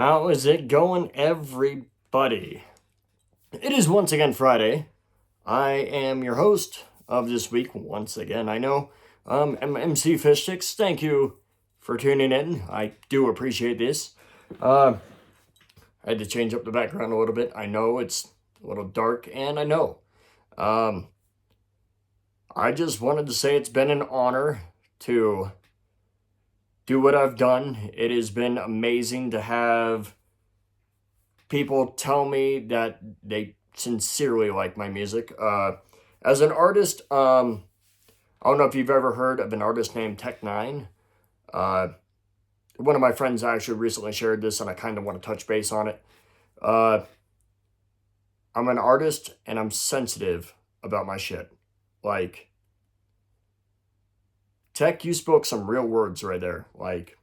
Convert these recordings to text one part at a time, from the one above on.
How is it going, everybody? It is once again Friday. I am your host of this week once again. I know, MC Stix. Thank you for tuning in. I do appreciate this. I had to change up the background a little bit. I know it's a little dark, and I know. I just wanted to say it's been an honor to do what I've done. It has been amazing to have people tell me that they sincerely like my music. As an artist, I don't know if you've ever heard of an artist named Tech9. One of my friends actually recently shared this, and I kind of want to touch base on it. I'm an artist, and I'm sensitive about my shit. Like, Tech, you spoke some real words right there. Like,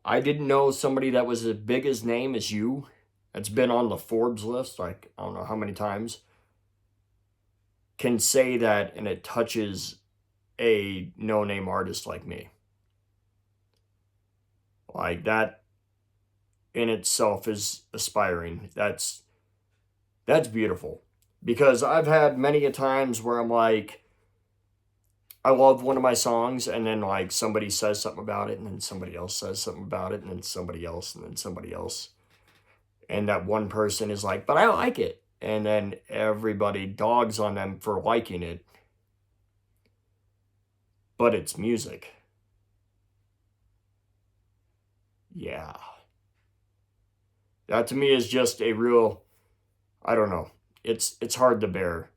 I didn't know somebody that was as big as name as you, that's been on the Forbes list, like, I don't know how many times, can say that and it touches a no-name artist like me. Like, that in itself is aspiring. That's beautiful. Because I've had many a times where I'm like, I love one of my songs, and then like somebody says something about it, and then somebody else says something about it, and then somebody else, and then somebody else. And that one person is like, but I like it. And then everybody dogs on them for liking it. But it's music. Yeah. That to me is just a real, I don't know. It's hard to bear.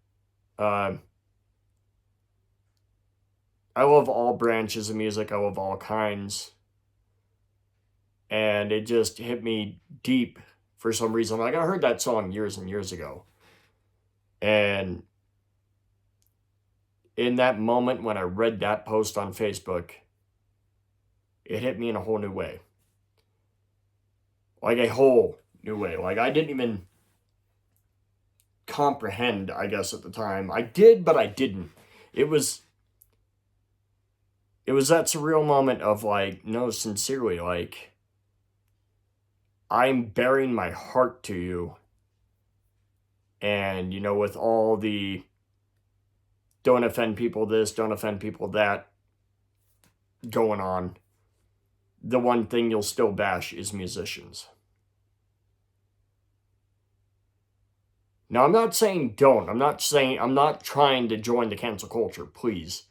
I love all branches of music. I love all kinds. And it just hit me deep for some reason. Like, I heard that song years and years ago. And in that moment when I read that post on Facebook, it hit me in a whole new way. Like, a whole new way. Like, I didn't even comprehend, I guess, at the time. I did, but I didn't. It was that surreal moment of like, no, sincerely, like, I'm bearing my heart to you. And, you know, with all the don't offend people this, don't offend people that going on, the one thing you'll still bash is musicians. Now, I'm not saying don't. I'm not trying to join the cancel culture. Please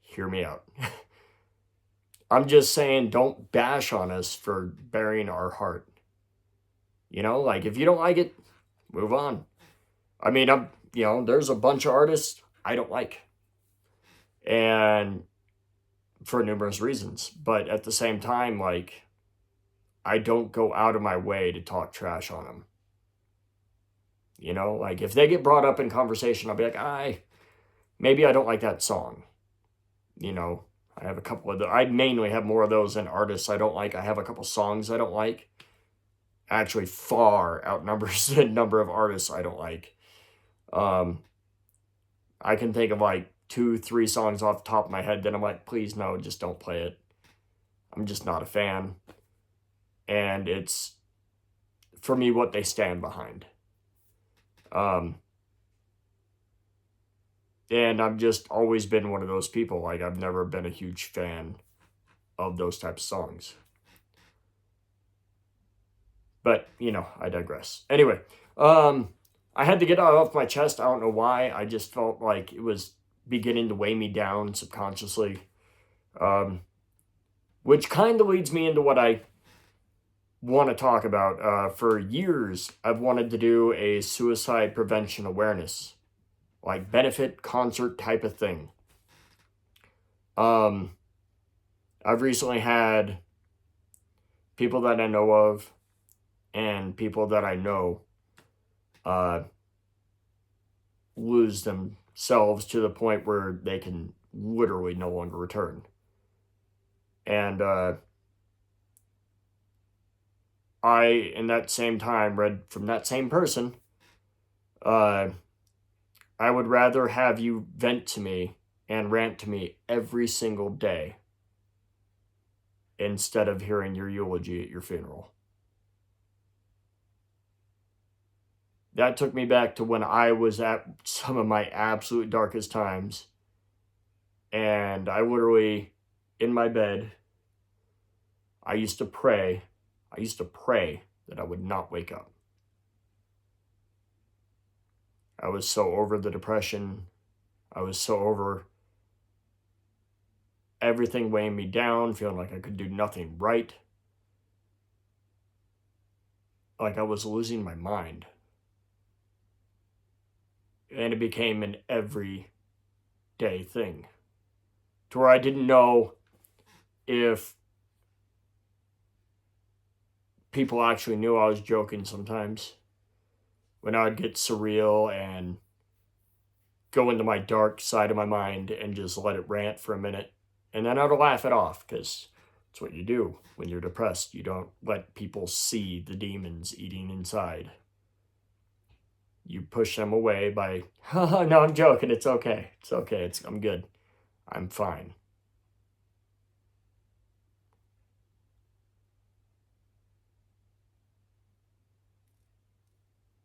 hear me out. I'm just saying don't bash on us for bearing our heart. You know, like, if you don't like it, move on. I mean, there's a bunch of artists I don't like. And for numerous reasons. But at the same time, like, I don't go out of my way to talk trash on them. You know, like, if they get brought up in conversation, I'll be like, maybe I don't like that song. You know, I have a couple of I mainly have more of those than artists I don't like. I have a couple songs I don't like. Actually, far outnumbers the number of artists I don't like. I can think of like 2-3 songs off the top of my head that I'm like, please no, just don't play it. I'm just not a fan. And it's, for me, what they stand behind. And I've just always been one of those people. Like, I've never been a huge fan of those types of songs. But, you know, I digress. Anyway, I had to get it off my chest. I don't know why. I just felt like it was beginning to weigh me down subconsciously. Which kind of leads me into what I want to talk about. For years, I've wanted to do a suicide prevention awareness, like benefit concert type of thing. I've recently had people that I know of and people that I know lose themselves to the point where they can literally no longer return. And I, in that same time, read from that same person, I would rather have you vent to me and rant to me every single day instead of hearing your eulogy at your funeral. that took me back to when I was at some of my absolute darkest times. And I literally, in my bed, I used to pray that I would not wake up. I was so over the depression. I was so over everything weighing me down, feeling like I could do nothing right. Like I was losing my mind. And it became an everyday thing. To where I didn't know if people actually knew I was joking sometimes. When I would get surreal and go into my dark side of my mind and just let it rant for a minute. And then I would laugh it off, because it's what you do when you're depressed. You don't let people see the demons eating inside. You push them away by, oh, no, I'm joking. It's okay. It's okay. I'm good. I'm fine.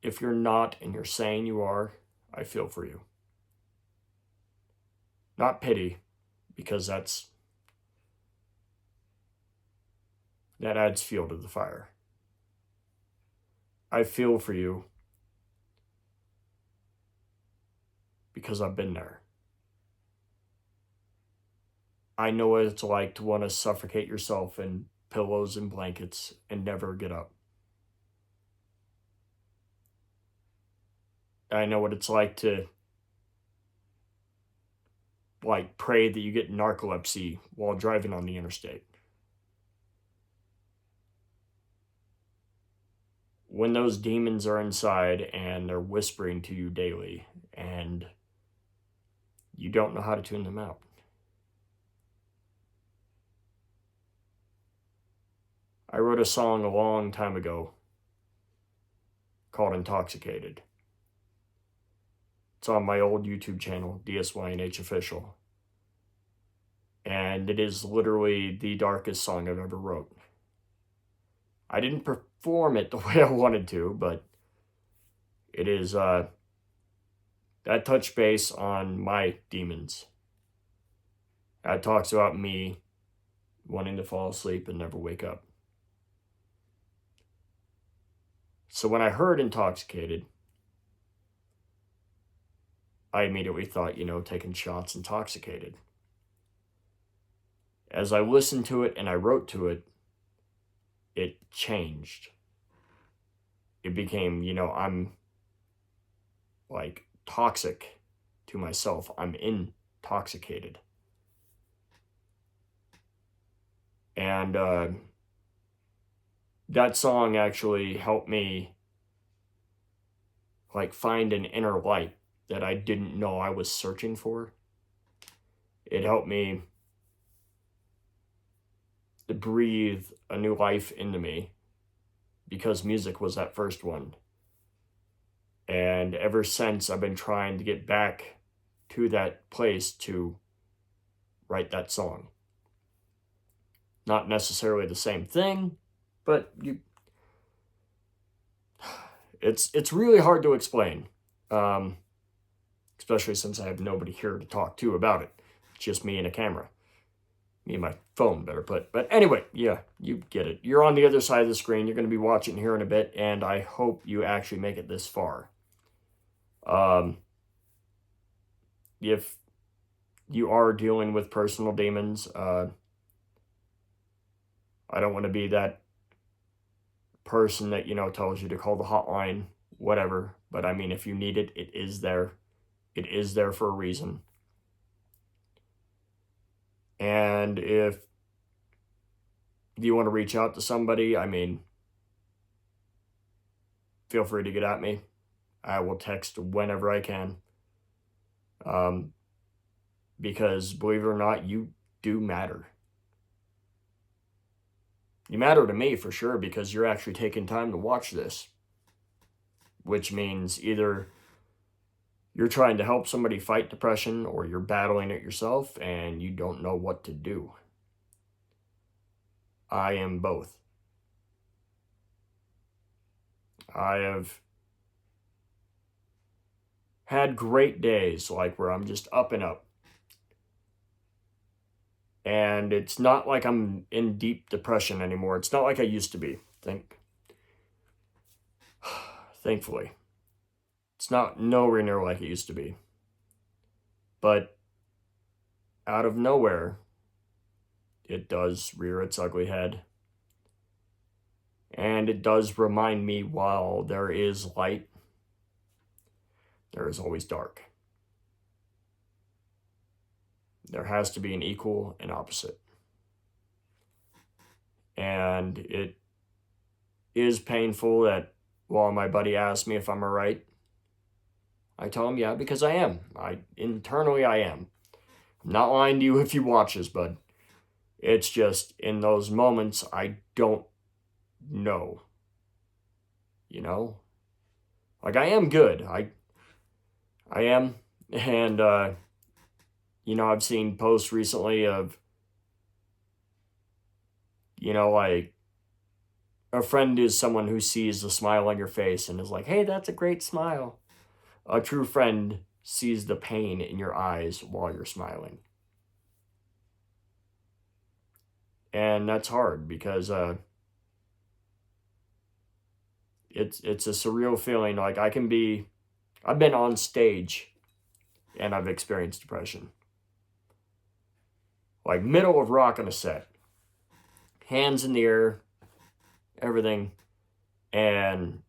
If you're not and you're saying you are, I feel for you. Not pity, because that adds fuel to the fire. I feel for you because I've been there. I know what it's like to want to suffocate yourself in pillows and blankets and never get up. I know what it's like to pray that you get narcolepsy while driving on the interstate. When those demons are inside and they're whispering to you daily and you don't know how to tune them out. I wrote a song a long time ago called Intoxicated. It's on my old YouTube channel, DSYNH Official. And it is literally the darkest song I've ever wrote. I didn't perform it the way I wanted to, but it is that touch base on my demons. That talks about me wanting to fall asleep and never wake up. So when I heard Intoxicated, I immediately thought, taking shots intoxicated. As I listened to it and I wrote to it, it changed. It became, I'm toxic to myself. I'm intoxicated. And that song actually helped me find an inner light that I didn't know I was searching for. It helped me to breathe a new life into me, because music was that first one. And ever since, I've been trying to get back to that place to write that song. Not necessarily the same thing, but it's really hard to explain. Especially since I have nobody here to talk to about it. It's just me and a camera. Me and my phone, better put. But anyway, yeah, you get it. You're on the other side of the screen. You're going to be watching here in a bit, and I hope you actually make it this far. If you are dealing with personal demons, I don't want to be that person that, tells you to call the hotline, whatever. But I mean, if you need it, it is there. It is there for a reason. And if you want to reach out to somebody, I mean, feel free to get at me. I will text whenever I can. Because believe it or not, you do matter. You matter to me for sure, because you're actually taking time to watch this. Which means either you're trying to help somebody fight depression, or you're battling it yourself and you don't know what to do. I am both. I have had great days, like where I'm just up and up. And it's not like I'm in deep depression anymore. It's not like I used to be. Thankfully. It's not nowhere near like it used to be. But out of nowhere, it does rear its ugly head. And it does remind me, while there is light, there is always dark. There has to be an equal and opposite. And it is painful that while my buddy asks me if I'm alright, I tell him, yeah, because I am. Internally, I am. I'm not lying to you if you watch this, bud. It's just, in those moments, I don't know. You know? Like, I am good. I am. And, I've seen posts recently of, like, a friend is someone who sees the smile on your face and is like, hey, that's a great smile. A true friend sees the pain in your eyes while you're smiling. And that's hard because it's a surreal feeling. Like, I've been on stage and I've experienced depression. Like, middle of rocking a set, hands in the air, everything. And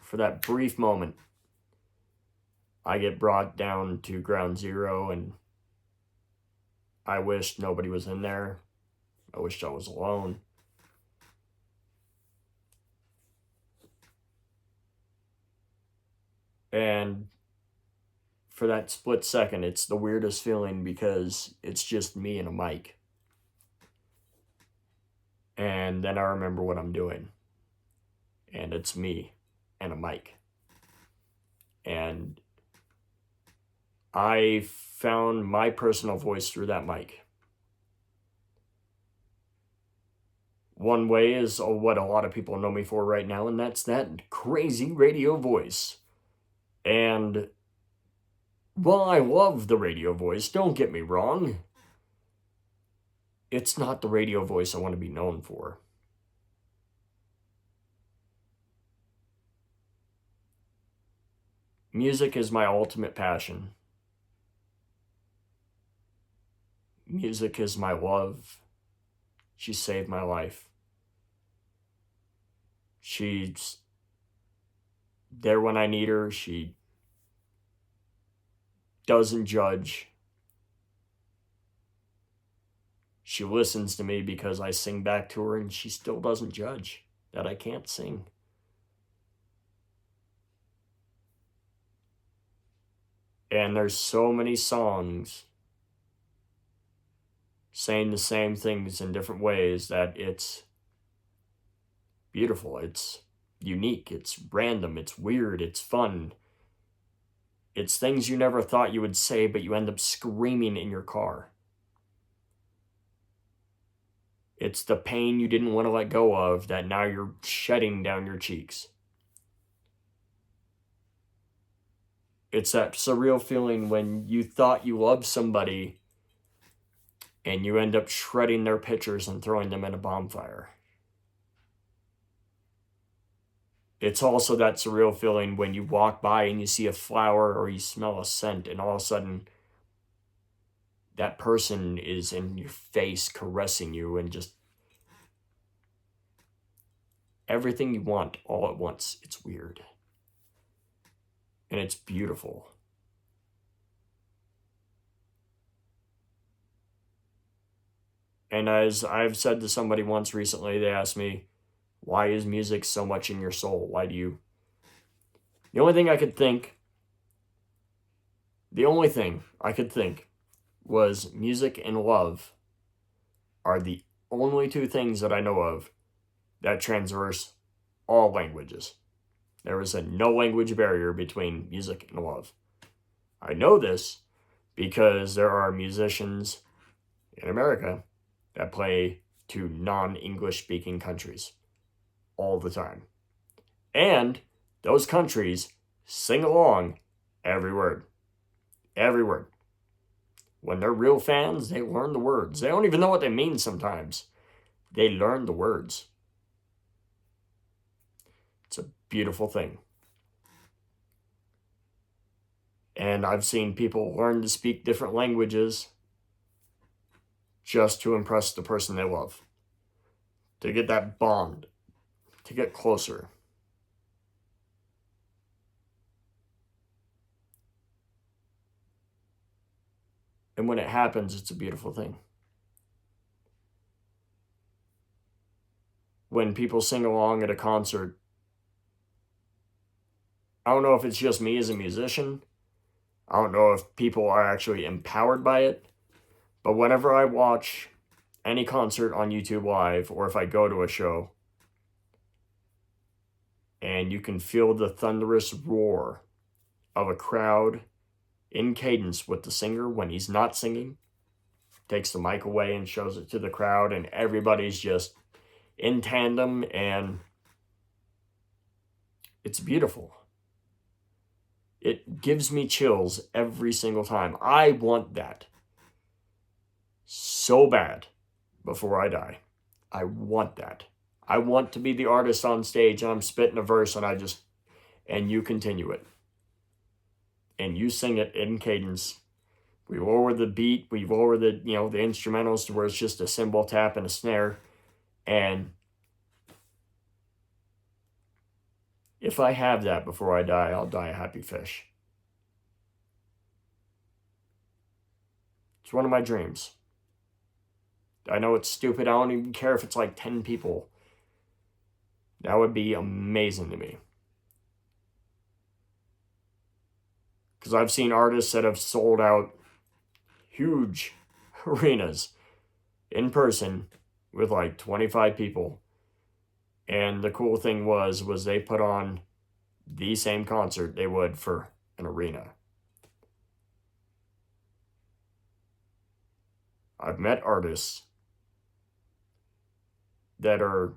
for that brief moment, I get brought down to ground zero, and I wished nobody was in there. I wished I was alone. And for that split second, it's the weirdest feeling because it's just me and a mic. And then I remember what I'm doing. And it's me and a mic. And I found my personal voice through that mic. One way is what a lot of people know me for right now, and that's that crazy radio voice. And while I love the radio voice, don't get me wrong, it's not the radio voice I want to be known for. Music is my ultimate passion. Music is my love. She saved my life. She's there when I need her. She doesn't judge. She listens to me because I sing back to her, and she still doesn't judge that I can't sing. And there's so many songs saying the same things in different ways that it's beautiful, it's unique, it's random, it's weird, it's fun. It's things you never thought you would say, but you end up screaming in your car. It's the pain you didn't want to let go of that now you're shedding down your cheeks. It's that surreal feeling when you thought you loved somebody and you end up shredding their pictures and throwing them in a bonfire. It's also that surreal feeling when you walk by and you see a flower or you smell a scent, and all of a sudden that person is in your face caressing you, and just everything you want all at once. It's weird. And it's beautiful. And as I've said to somebody once recently, they asked me, why is music so much in your soul? The only thing I could think was music and love are the only two things that I know of that transverse all languages. There is a no language barrier between music and love. I know this because there are musicians in America that play to non-English speaking countries all the time. And those countries sing along Every word. Every word. When they're real fans, they learn the words. They don't even know what they mean sometimes. They learn the words. It's a beautiful thing. And I've seen people learn to speak different languages just to impress the person they love. To get that bond. To get closer. And when it happens, it's a beautiful thing. When people sing along at a concert, I don't know if it's just me as a musician. I don't know if people are actually empowered by it. But whenever I watch any concert on YouTube Live, or if I go to a show, and you can feel the thunderous roar of a crowd in cadence with the singer when he's not singing, takes the mic away and shows it to the crowd, and everybody's just in tandem, and it's beautiful. It gives me chills every single time. I want that so bad before I die. I want that. I want to be the artist on stage and I'm spitting a verse and you continue it. And you sing it in cadence. We lower the beat, we lower the instrumentals to where it's just a cymbal tap and a snare. And if I have that before I die, I'll die a happy fish. It's one of my dreams. I know it's stupid. I don't even care if it's like 10 people. That would be amazing to me. Because I've seen artists that have sold out huge arenas in person with like 25 people. And the cool thing was they put on the same concert they would for an arena. I've met artists that are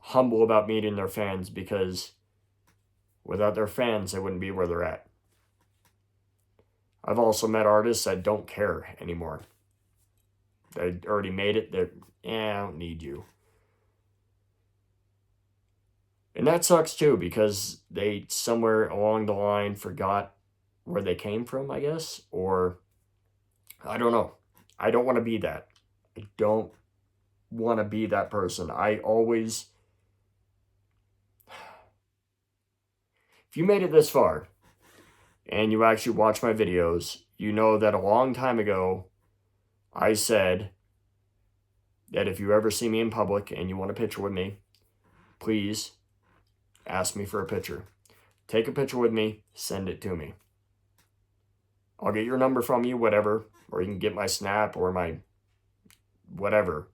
humble about meeting their fans because without their fans, they wouldn't be where they're at. I've also met artists that don't care anymore. They already made it. I don't need you. And that sucks too, because they somewhere along the line forgot where they came from, I guess. Or, I don't know. I don't want to be that. I don't want to be that person. If you made it this far, and you actually watch my videos, you know that a long time ago, I said that if you ever see me in public and you want a picture with me, please ask me for a picture. Take a picture with me, send it to me. I'll get your number from you, whatever, or you can get my Snap or my whatever.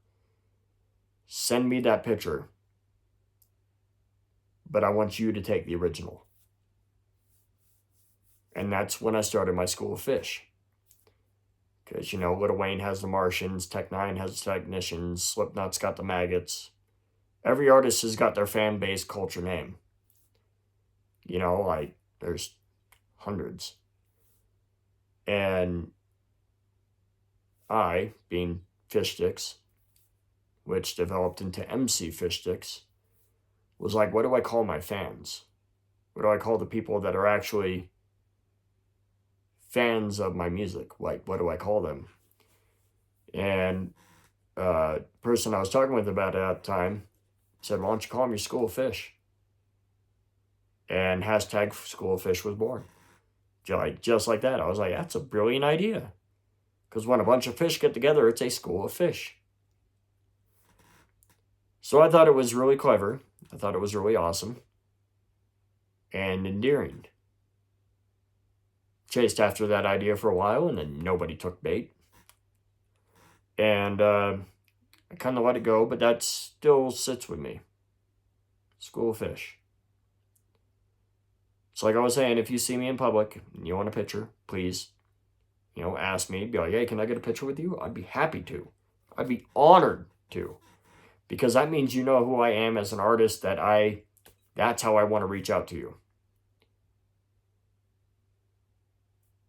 Send me that picture. But I want you to take the original. And that's when I started my School of Fish. Because, Lil Wayne has the Martians, Tech Nine has the Technicians, Slipknot's got the Maggots. Every artist has got their fan base culture name. There's hundreds. And I, being Fish Stix, which developed into MC Fish Stix, was like, what do I call my fans? What do I call the people that are actually fans of my music? Like, what do I call them? And the person I was talking with about it at the time said, why don't you call them your School of Fish? And hashtag School of Fish was born. Just like that. I was like, that's a brilliant idea. Because when a bunch of fish get together, it's a School of Fish. So I thought it was really clever. I thought it was really awesome. And endearing. Chased after that idea for a while, and then nobody took bait. And I kind of let it go, but that still sits with me. School of Fish. It's like I was saying, if you see me in public and you want a picture, please, ask me. Be like, hey, can I get a picture with you? I'd be happy to. I'd be honored to. Because that means you know who I am as an artist, that's how I want to reach out to you.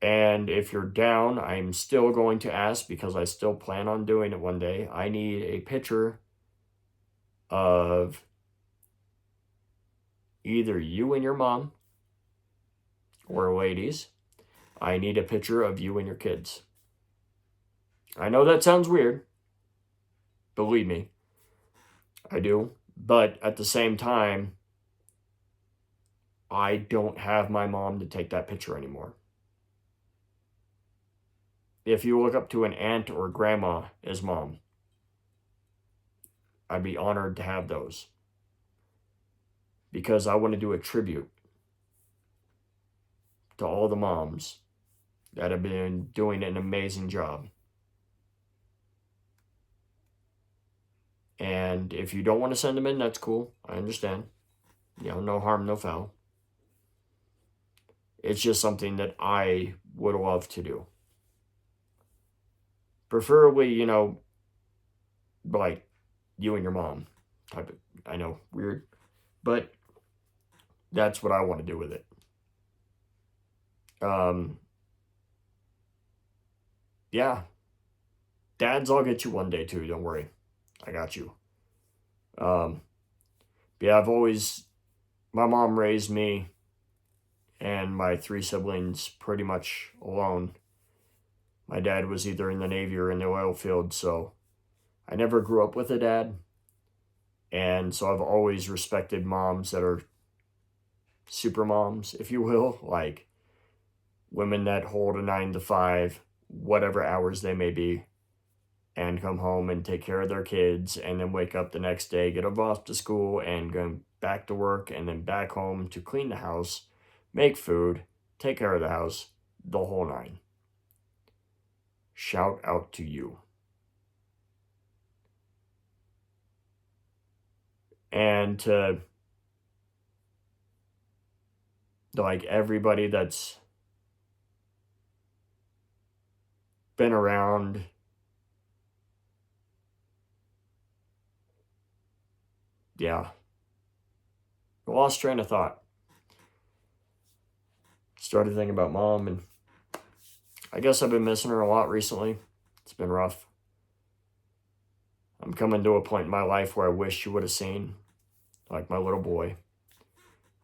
And if you're down, I'm still going to ask because I still plan on doing it one day. I need a picture of either you and your mom, or ladies, I need a picture of you and your kids. I know that sounds weird. Believe me, I do. But at the same time, I don't have my mom to take that picture anymore. If you look up to an aunt or grandma as mom, I'd be honored to have those. Because I want to do a tribute to all the moms that have been doing an amazing job. And if you don't want to send them in, that's cool. I understand. No harm, no foul. It's just something that I would love to do. Preferably, like you and your mom type of, I know, weird, but that's what I want to do with it. Yeah. Dads, I'll get you one day too, don't worry. I got you. Yeah, my mom raised me and my 3 siblings pretty much alone. My dad was either in the Navy or in the oil field, so I never grew up with a dad. And so I've always respected moms that are super moms, if you will, like women that hold a 9 to 5, whatever hours they may be, and come home and take care of their kids, and then wake up the next day, get them off to school, and go back to work, and then back home to clean the house, make food, take care of the house, the whole 9. Shout out to you. And to like everybody that's been around, yeah. Lost train of thought. Started thinking about mom, and I guess I've been missing her a lot recently. It's been rough. I'm coming to a point in my life where I wish you would have seen, like my little boy.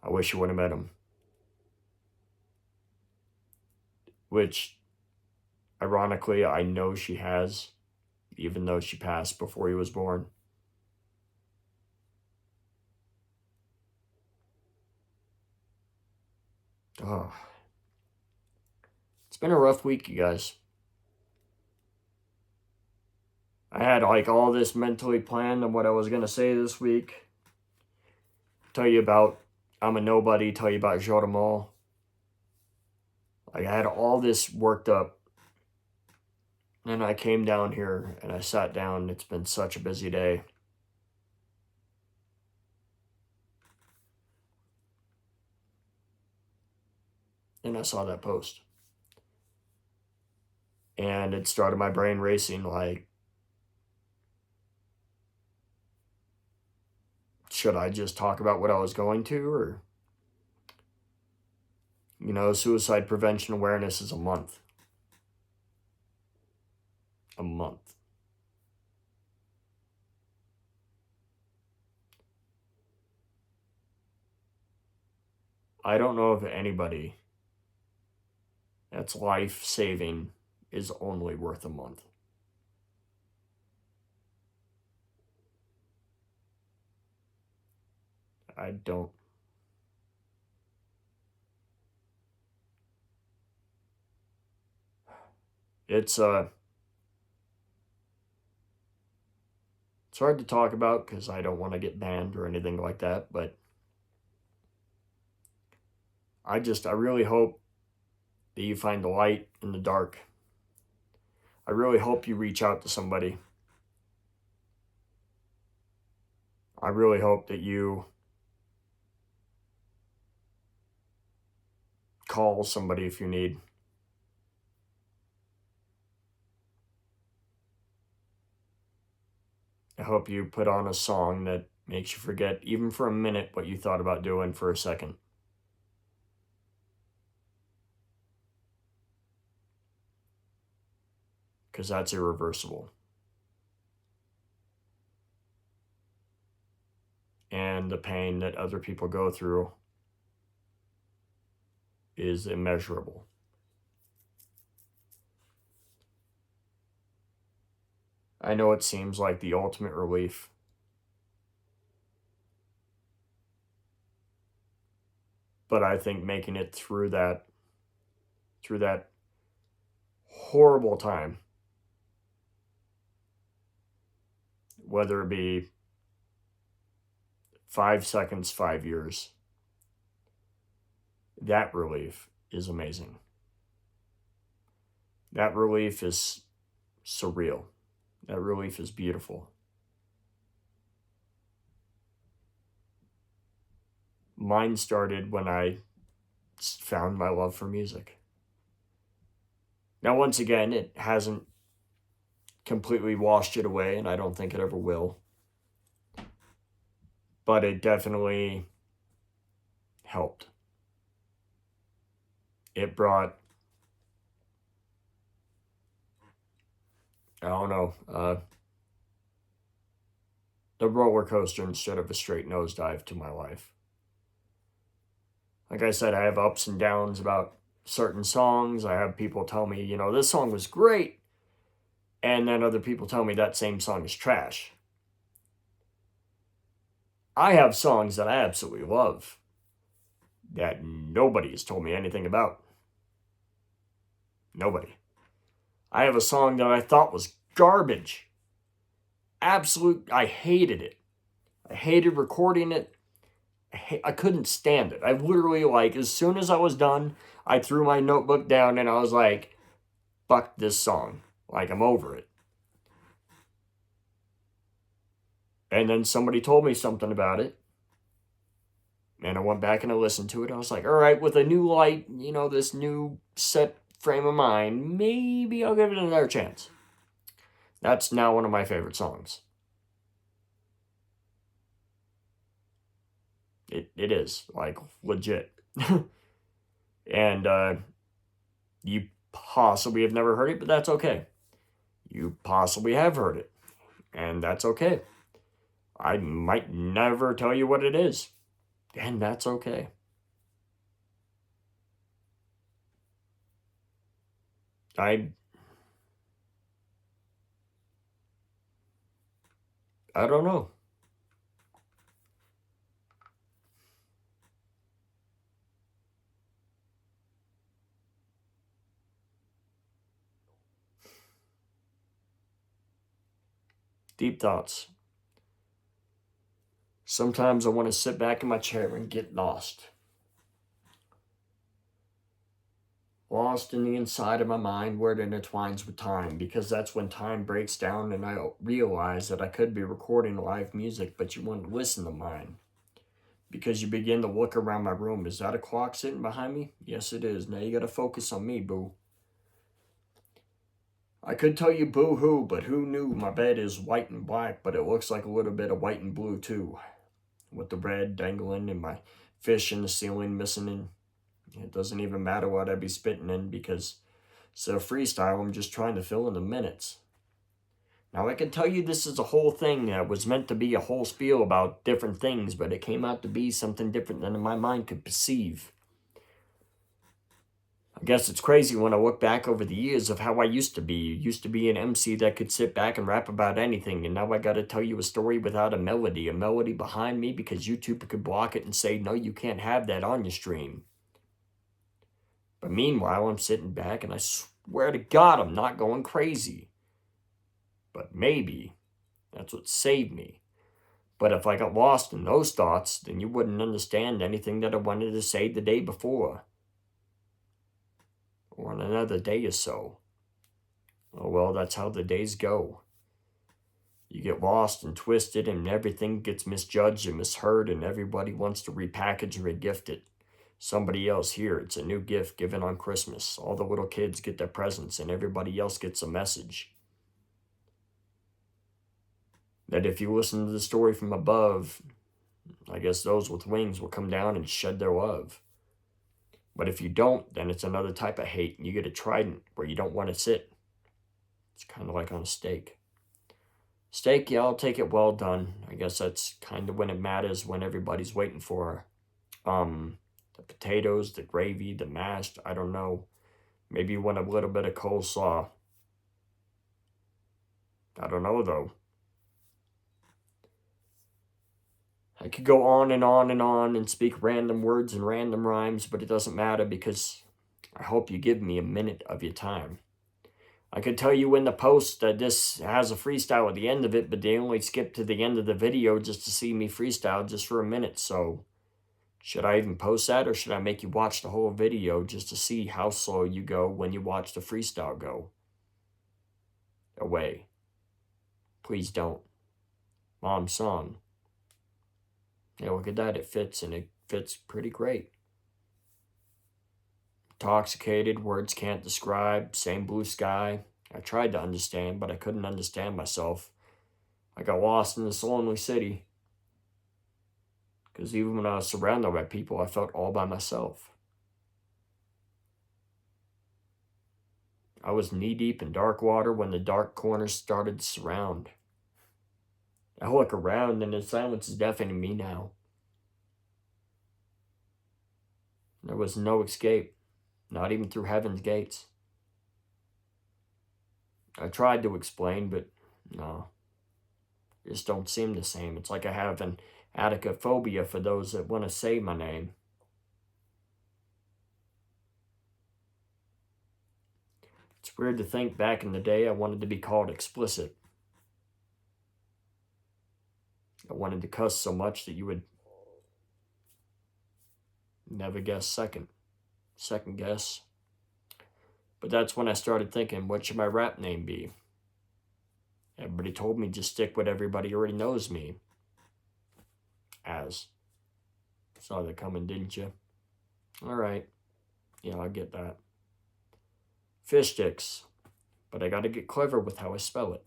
I wish you would have met him. Which, ironically, I know she has, even though she passed before he was born. Oh. It's been a rough week, you guys. I had like all this mentally planned on what I was going to say this week. Tell you about I'm a Nobody, tell you about Jotamol. Like I had all this worked up. And I came down here and I sat down. It's been such a busy day. And I saw that post. And it started my brain racing like, should I just talk about what I was going to? Or, suicide prevention awareness is a month. A month. I don't know if anybody that's life-saving is only worth a month. I don't. It's hard to talk about because I don't want to get banned or anything like that, but I really hope that you find the light in the dark. I really hope you reach out to somebody. I really hope that you call somebody if you need. I hope you put on a song that makes you forget, even for a minute, what you thought about doing for a second. because that's irreversible. And the pain that other people go through is immeasurable. I know it seems like the ultimate relief. But I think making it through that horrible time, whether it be 5 seconds, 5 years, that relief is amazing. That relief is surreal. That relief is beautiful. Mine started when I found my love for music. Now, once again, it hasn't completely washed it away, and I don't think it ever will. But it definitely helped. It brought, I don't know, the roller coaster instead of a straight nosedive to my life. Like I said, I have ups and downs about certain songs. I have people tell me, you know, this song was great. And then other people tell me that same song is trash. I have songs that I absolutely love that nobody has told me anything about. Nobody. I have a song that I thought was garbage. I hated it. I hated recording it. I couldn't stand it. I literally, like, as soon as I was done, I threw my notebook down and I was like, fuck this song. Like, I'm over it. And then somebody told me something about it. And I went back and I listened to it. I was like, all right, with a new light, you know, this new set frame of mind, maybe I'll give it another chance. That's now one of my favorite songs. It is, like, legit. And you possibly have never heard it, but that's okay. You possibly have heard it, and that's okay. I might never tell you what it is, and that's okay. I don't know. Deep thoughts. Sometimes I want to sit back in my chair and get lost. Lost in the inside of my mind where it intertwines with time, because that's when time breaks down and I realize that I could be recording live music, but you wouldn't listen to mine. Because you begin to look around my room. Is that a clock sitting behind me? Yes, it is. Now you gotta focus on me, boo. I could tell you boo-hoo, but who knew my bed is white and black, but it looks like a little bit of white and blue too. With the red dangling and my fish in the ceiling missing in. It doesn't even matter what I be spitting in, because instead of freestyle, I'm just trying to fill in the minutes. Now, I can tell you this is a whole thing that was meant to be a whole spiel about different things, but it came out to be something different than my mind could perceive. I guess it's crazy when I look back over the years of how I used to be. Used to be an MC that could sit back and rap about anything, and now I gotta tell you a story without a melody behind me, because YouTube could block it and say, no, you can't have that on your stream. But meanwhile, I'm sitting back and I swear to God, I'm not going crazy. But maybe that's what saved me. But if I got lost in those thoughts, then you wouldn't understand anything that I wanted to say the day before. Or on another day or so. Oh well, that's how the days go. You get lost and twisted and everything gets misjudged and misheard, and everybody wants to repackage and regift it. Somebody else here, it's a new gift given on Christmas. All the little kids get their presents and everybody else gets a message. That if you listen to the story from above, I guess those with wings will come down and shed their love. But if you don't, then it's another type of hate, and you get a trident where you don't want to sit. It's kind of like on a steak. Steak, yeah, I'll take it well done. I guess that's kind of when it matters, when everybody's waiting for the potatoes, the gravy, the mashed, I don't know. Maybe you want a little bit of coleslaw. I don't know, though. I could go on and on and on and speak random words and random rhymes, but it doesn't matter because I hope you give me a minute of your time. I could tell you in the post that this has a freestyle at the end of it, but they only skip to the end of the video just to see me freestyle just for a minute, so should I even post that, or should I make you watch the whole video just to see how slow you go when you watch the freestyle go away? Please don't. Mom's song. Yeah, look at that. It fits, and it fits pretty great. Intoxicated, words can't describe, same blue sky. I tried to understand, but I couldn't understand myself. I got lost in this lonely city. Because even when I was surrounded by people, I felt all by myself. I was knee-deep in dark water when the dark corners started to surround. I look around and the silence is deafening me now. There was no escape, not even through heaven's gates. I tried to explain, but no. It just don't seem the same. It's like I have an adicophobia for those that want to say my name. It's weird to think back in the day I wanted to be called explicit. I wanted to cuss so much that you would never guess second guess. But that's when I started thinking, what should my rap name be? Everybody told me just stick what everybody already knows me as. Saw that coming, didn't you? Alright. Yeah, I get that. Fish sticks. But I gotta get clever with how I spell it.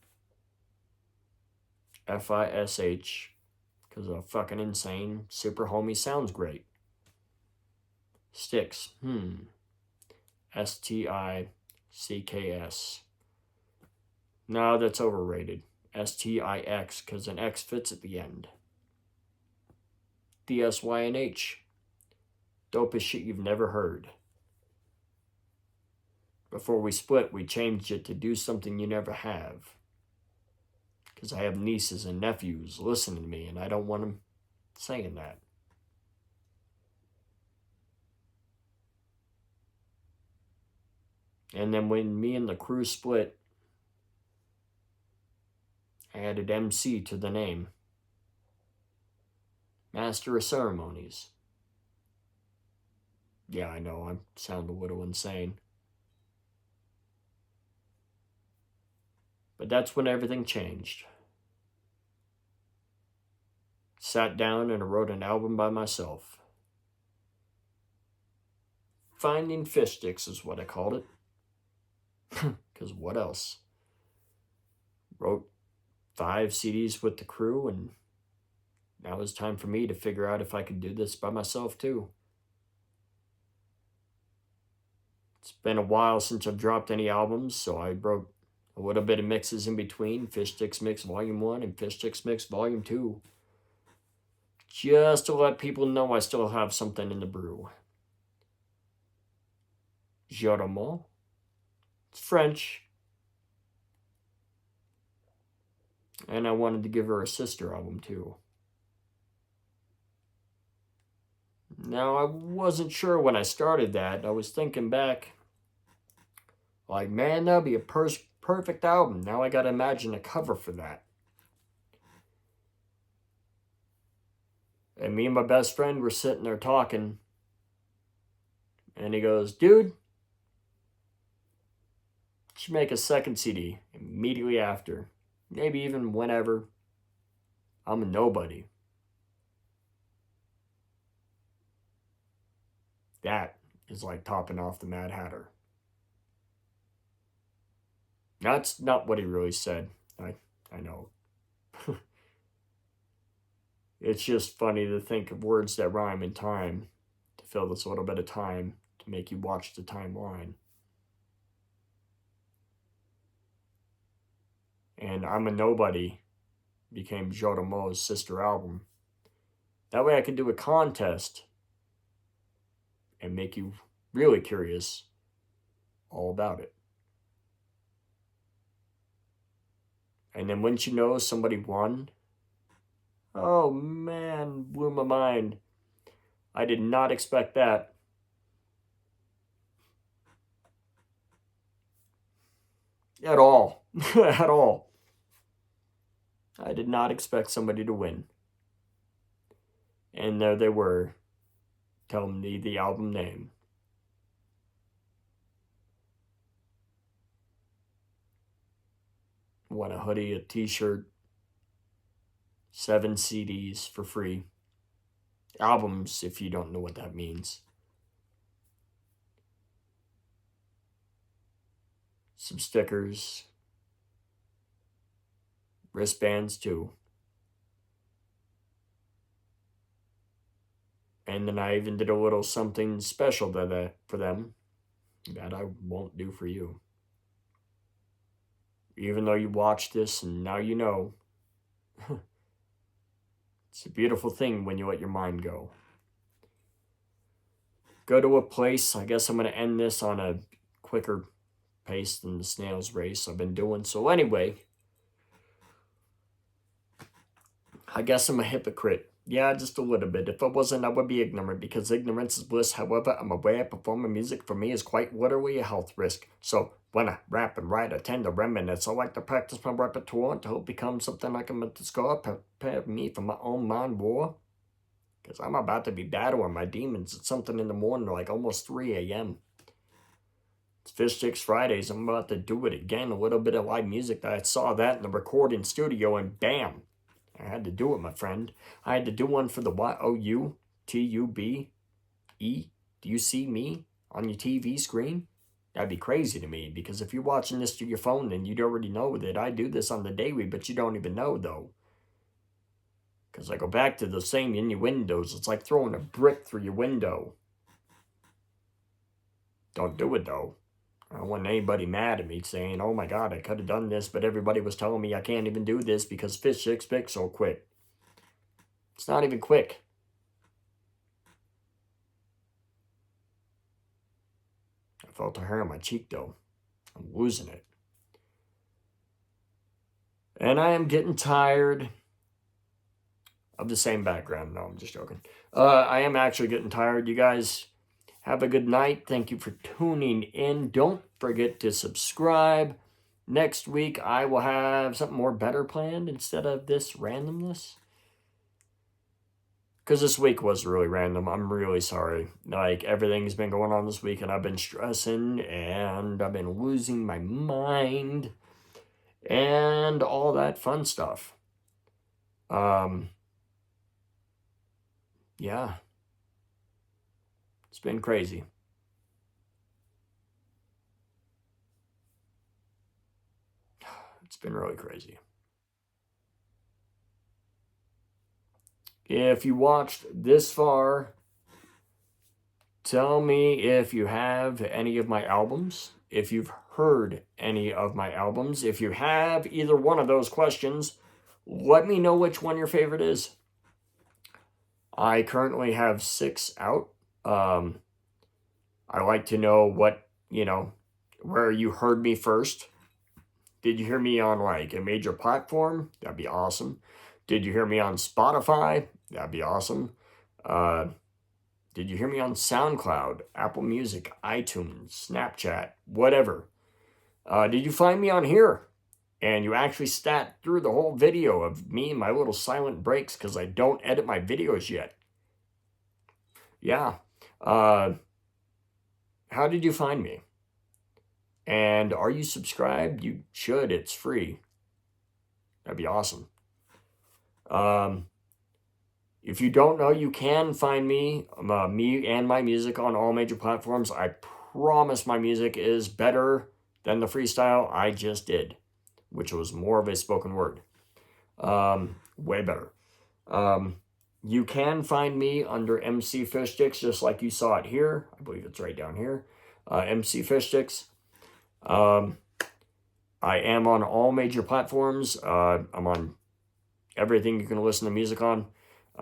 F-I-S-H. Because a fucking insane super homie sounds great. Stix. S-T-I-C-K-S. No, that's overrated. S-T-I-X, because an X fits at the end. D-S-Y-N-H. Dopest shit you've never heard. Before we split, we changed it to do something you never have. Because I have nieces and nephews listening to me, and I don't want them saying that. And then when me and the crew split, I added MC to the name. Master of Ceremonies. Yeah, I know, I sound a little insane. But that's when everything changed. Sat down and I wrote an album by myself. Finding Fish Sticks is what I called it. Because what else? Wrote 5 CDs with the crew, and now it was time for me to figure out if I could do this by myself too. It's been a while since I've dropped any albums, so I wrote a little bit of mixes in between. Fish Sticks Mix Volume 1 and Fish Sticks Mix Volume 2. Just to let people know I still have something in the brew. Jarrement. It's French. And I wanted to give her a sister album too. Now, I wasn't sure when I started that. I was thinking back, like, man, that'd be a perfect album. Now I gotta imagine a cover for that. And me and my best friend were sitting there talking. And he goes, dude, you should make a second CD immediately after. Maybe even whenever. I'm a nobody. That is like topping off the Mad Hatter. That's not what he really said. I know. It's just funny to think of words that rhyme in time, to fill this little bit of time, to make you watch the timeline. and I'm a Nobody became Jodomo's sister album. That way I could do a contest and make you really curious all about it. And then once you know somebody won, oh man, blew my mind. I did not expect that. At all. At all. I did not expect somebody to win. And there they were, telling me the album name. Won a hoodie, a t-shirt, 7 CDs for free. Albums, if you don't know what that means. Some stickers. Wristbands too. And then I even did a little something special for them that I won't do for you. Even though you watched this and now you know. It's a beautiful thing when you let your mind go. Go to a place. I guess I'm going to end this on a quicker pace than the snail's race I've been doing. So anyway, I guess I'm a hypocrite. Yeah, just a little bit. If I wasn't, I would be ignorant, because ignorance is bliss. However, I'm aware performing music for me is quite literally a health risk. So when I rap and write, I tend to reminisce. I like to practice my repertoire to hope become something I can discover, prepare me for my own mind war. Because I'm about to be battling my demons at something in the morning, like almost 3 a.m. It's Stix Fridays. I'm about to do it again. A little bit of live music. I saw that in the recording studio and bam. I had to do it, my friend. I had to do one for the YOUTUBE. Do you see me on your TV screen? That'd be crazy to me, because if you're watching this through your phone, then you'd already know that I do this on the daily, but you don't even know, though. Because I go back to the same innuendos. It's like throwing a brick through your window. Don't do it, though. I don't want anybody mad at me saying, oh my god, I could have done this, but everybody was telling me I can't even do this because Fish Sticks picks so quick. It's not even quick. I felt the hair on my cheek, though. I'm losing it. And I am getting tired of the same background. No, I'm just joking. I am actually getting tired. You guys have a good night. Thank you for tuning in. Don't forget to subscribe. Next week, I will have something more better planned instead of this randomness. Because this week was really random. I'm really sorry. Like, everything's been going on this week, and I've been stressing, and I've been losing my mind, and all that fun stuff. Yeah. It's been crazy. It's been really crazy. If you watched this far, tell me if you have any of my albums, if you've heard any of my albums. If you have either one of those questions, let me know which one your favorite is. I currently have 6 out. I like to know what, where you heard me first. Did you hear me on like a major platform? That'd be awesome. Did you hear me on Spotify? That'd be awesome. Did you hear me on SoundCloud, Apple Music, iTunes, Snapchat, whatever? Did you find me on here? And you actually sat through the whole video of me and my little silent breaks because I don't edit my videos yet. Yeah. How did you find me? And are you subscribed? You should. It's free. That'd be awesome. If you don't know, you can find me and my music on all major platforms. I promise my music is better than the freestyle I just did, which was more of a spoken word. Way better. You can find me under MC Fish Sticks, just like you saw it here. I believe it's right down here. MC Fish Sticks. I I am on all major platforms. I'm on everything you can listen to music on.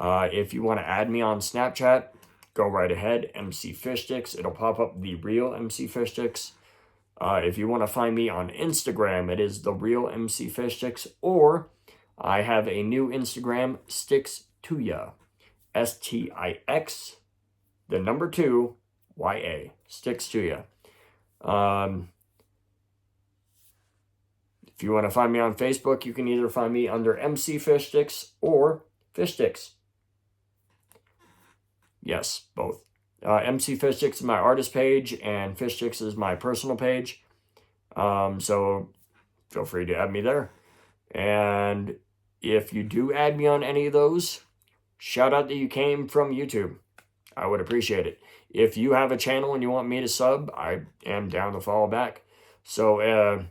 If you want to add me on Snapchat, go right ahead. MC Fish Stix. It'll pop up the real MC Fish Stix. If you want to find me on Instagram, it is the real MC Fish Stix. Or I have a new Instagram, Stix to Ya. STIX, the number 2, YA. Stix to Ya. If you want to find me on Facebook, you can either find me under MC Fish Stix or Fish Stix. Yes, both. MC Fish Stix is my artist page, and Fish Stix is my personal page. So feel free to add me there. And if you do add me on any of those, shout out that you came from YouTube. I would appreciate it. If you have a channel and you want me to sub, I am down to follow back. So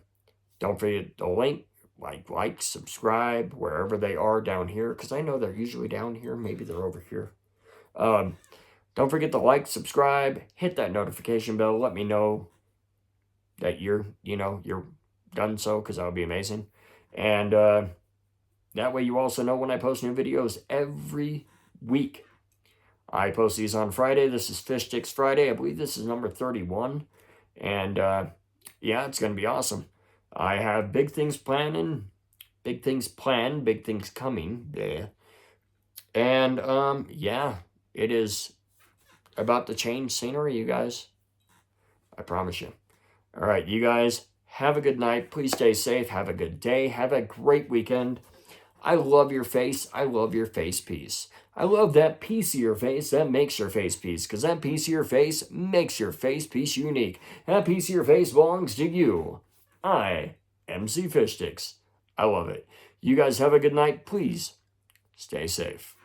don't forget the link, like, subscribe, wherever they are down here, because I know they're usually down here. Maybe they're over here. Don't forget to like, subscribe, hit that notification bell. Let me know that you're done so, because that would be amazing. And that way you also know when I post new videos every week. I post these on Friday. This is Stix Friday. I believe this is number 31. And yeah, it's going to be awesome. I have big things planned, big things coming. Yeah. And yeah, it is about to change scenery, you guys. I promise you. All right, you guys, have a good night. Please stay safe. Have a good day. Have a great weekend. I love your face. I love your face piece. I love that piece of your face that makes your face piece, because that piece of your face makes your face piece unique. That piece of your face belongs to you. I, MC Fish Stix. I love it. You guys have a good night. Please stay safe.